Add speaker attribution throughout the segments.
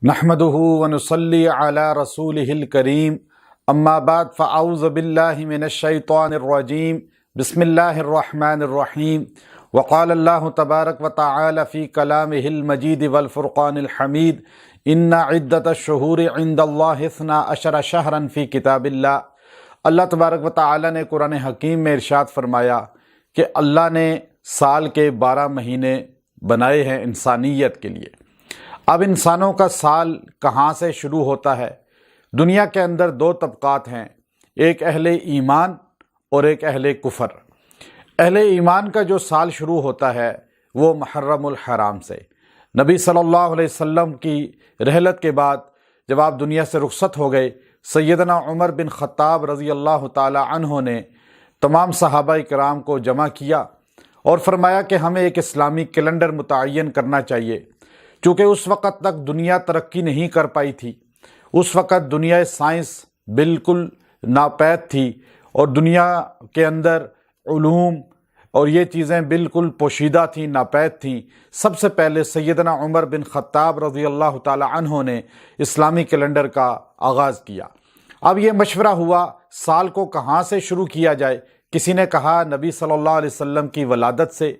Speaker 1: نحمده ونصلي على رسوله الكريم اما بعد فاعوذ بالله من الشيطان الرجيم بسم الله الرحمن الرحيم وقال الله تبارك وتعالى في كلامه المجيد والفرقان الحميد ان عدة الشهور عند الله 12 شهرا في كتاب الله۔ اللہ تبارک و تعالی نے قرآن حکیم میں ارشاد فرمایا کہ اللہ نے سال کے 12 مہینے بنائے ہیں انسانیت کے لیے۔ اب انسانوں کا سال کہاں سے شروع ہوتا ہے؟ دنیا کے اندر دو طبقات ہیں، ایک اہل ایمان اور ایک اہل کفر۔ اہل ایمان کا جو سال شروع ہوتا ہے وہ محرم الحرام سے۔ نبی صلی اللہ علیہ وسلم کی رحلت کے بعد جب آپ دنیا سے رخصت ہو گئے، سیدنا عمر بن خطاب رضی اللہ تعالی عنہ نے تمام صحابہ کرام کو جمع کیا اور فرمایا کہ ہمیں ایک اسلامی کیلنڈر متعین کرنا چاہیے، چونکہ اس وقت تک دنیا ترقی نہیں کر پائی تھی۔ اس وقت دنیا سائنس بالکل ناپید تھی اور دنیا کے اندر علوم اور یہ چیزیں بالکل پوشیدہ تھیں، ناپید تھیں۔ سب سے پہلے سیدنا عمر بن خطاب رضی اللہ تعالی عنہ نے اسلامی کیلنڈر کا آغاز کیا۔ اب یہ مشورہ ہوا سال کو کہاں سے شروع کیا جائے۔ کسی نے کہا نبی صلی اللہ علیہ وسلم کی ولادت سے،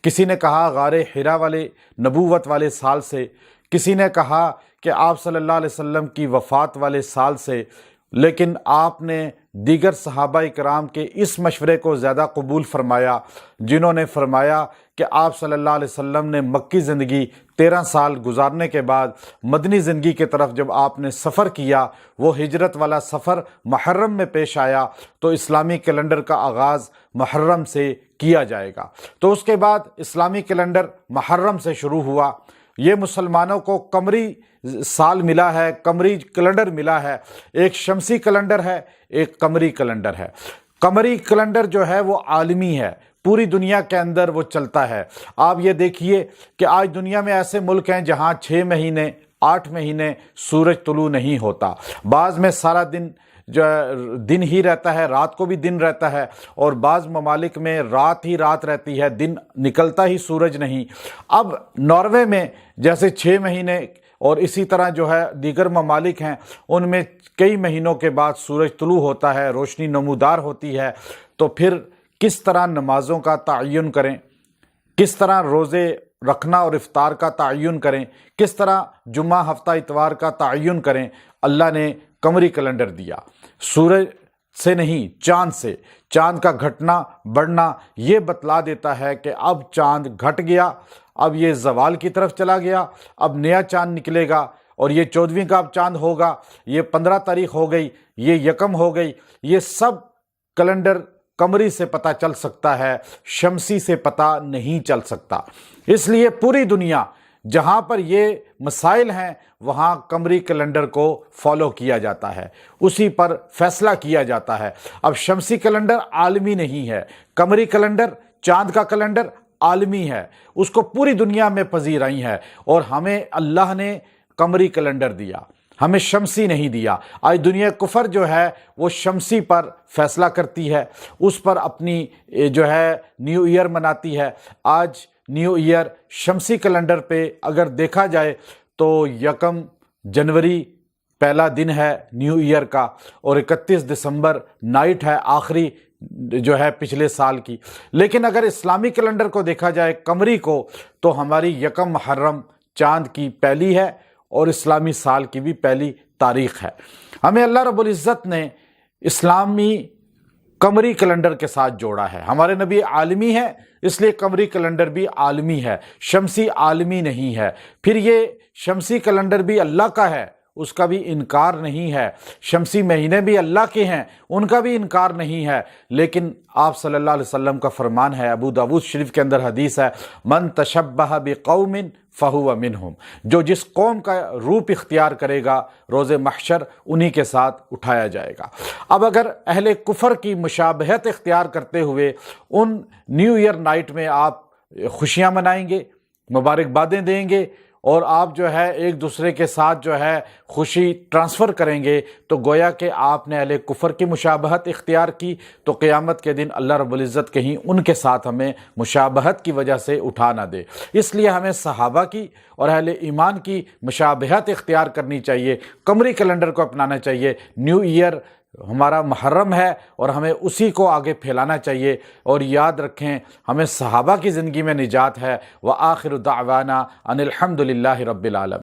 Speaker 1: کسی نے کہا غار حرا والے نبوت والے سال سے، کسی نے کہا کہ آپ صلی اللہ علیہ وسلم کی وفات والے سال سے، لیکن آپ نے دیگر صحابہ کرام کے اس مشورے کو زیادہ قبول فرمایا، جنہوں نے فرمایا کہ آپ صلی اللہ علیہ وسلم نے مکی زندگی 13 سال گزارنے کے بعد مدنی زندگی کی طرف جب آپ نے سفر کیا، وہ ہجرت والا سفر محرم میں پیش آیا، تو اسلامی کیلنڈر کا آغاز محرم سے کیا جائے گا۔ تو اس کے بعد اسلامی کیلنڈر محرم سے شروع ہوا۔ یہ مسلمانوں کو قمری سال ملا ہے، قمری کیلنڈر ملا ہے۔ ایک شمسی کیلنڈر ہے، ایک قمری کیلنڈر ہے۔ قمری کیلنڈر جو ہے وہ عالمی ہے، پوری دنیا کے اندر وہ چلتا ہے۔ آپ یہ دیکھیے کہ آج دنیا میں ایسے ملک ہیں جہاں 6 مہینے 8 مہینے سورج طلوع نہیں ہوتا، بعض میں سارا دن جو دن ہی رہتا ہے، رات کو بھی دن رہتا ہے، اور بعض ممالک میں رات ہی رات رہتی ہے، دن نکلتا ہی سورج نہیں۔ اب ناروے میں جیسے 6 مہینے اور اسی طرح جو ہے دیگر ممالک ہیں، ان میں کئی مہینوں کے بعد سورج طلوع ہوتا ہے، روشنی نمودار ہوتی ہے۔ تو پھر کس طرح نمازوں کا تعین کریں، کس طرح روزے رکھنا اور افطار کا تعین کریں، کس طرح جمعہ ہفتہ اتوار کا تعین کریں؟ اللہ نے قمری کیلنڈر دیا، سورج سے نہیں، چاند سے۔ چاند کا گھٹنا بڑھنا یہ بتلا دیتا ہے کہ اب چاند گھٹ گیا، اب یہ زوال کی طرف چلا گیا، اب نیا چاند نکلے گا، اور یہ 14ویں کا اب چاند ہوگا، یہ 15 تاریخ ہو گئی، یہ 1 ہو گئی۔ یہ سب کیلنڈر قمری سے پتہ چل سکتا ہے، شمسی سے پتہ نہیں چل سکتا۔ اس لیے پوری دنیا جہاں پر یہ مسائل ہیں وہاں قمری کیلنڈر کو فالو کیا جاتا ہے، اسی پر فیصلہ کیا جاتا ہے۔ اب شمسی کیلنڈر عالمی نہیں ہے، قمری کیلنڈر چاند کا کیلنڈر عالمی ہے، اس کو پوری دنیا میں پذیرائی ہے، اور ہمیں اللہ نے قمری کیلنڈر دیا، ہمیں شمسی نہیں دیا۔ آج دنیا کفر جو ہے وہ شمسی پر فیصلہ کرتی ہے، اس پر اپنی جو ہے نیو ایئر مناتی ہے۔ آج نیو ایئر شمسی کیلنڈر پہ اگر دیکھا جائے تو 1 جنوری پہلا دن ہے نیو ایئر کا، اور 31 دسمبر نائٹ ہے آخری جو ہے پچھلے سال کی۔ لیکن اگر اسلامی کیلنڈر کو دیکھا جائے قمری کو، تو ہماری 1 محرم چاند کی پہلی ہے اور اسلامی سال کی بھی پہلی تاریخ ہے۔ ہمیں اللہ رب العزت نے اسلامی قمری کیلنڈر کے ساتھ جوڑا ہے۔ ہمارے نبی عالمی ہے، اس لیے قمری کیلنڈر بھی عالمی ہے، شمسی عالمی نہیں ہے۔ پھر یہ شمسی کیلنڈر بھی اللہ کا ہے، اس کا بھی انکار نہیں ہے۔ شمسی مہینے بھی اللہ کے ہیں، ان کا بھی انکار نہیں ہے۔ لیکن آپ صلی اللہ علیہ وسلم کا فرمان ہے، ابو داؤد شریف کے اندر حدیث ہے، من تشبہ بقوم فہو منہم، جو جس قوم کا روپ اختیار کرے گا روز محشر انہی کے ساتھ اٹھایا جائے گا۔ اب اگر اہل کفر کی مشابہت اختیار کرتے ہوئے ان نیو ایئر نائٹ میں آپ خوشیاں منائیں گے، مبارکبادیں دیں گے، اور آپ جو ہے ایک دوسرے کے ساتھ جو ہے خوشی ٹرانسفر کریں گے تو گویا کہ آپ نے اہل کفر کی مشابہت اختیار کی، تو قیامت کے دن اللہ رب العزت کہیں ان کے ساتھ ہمیں مشابہت کی وجہ سے اٹھا نہ دے۔ اس لیے ہمیں صحابہ کی اور اہل ایمان کی مشابہت اختیار کرنی چاہیے، قمری کیلنڈر کو اپنانا چاہیے۔ نیو ایئر ہمارا محرم ہے اور ہمیں اسی کو آگے پھیلانا چاہیے، اور یاد رکھیں ہمیں صحابہ کی زندگی میں نجات ہے۔ وآخر دعوانا ان الحمد للہ رب العالمین۔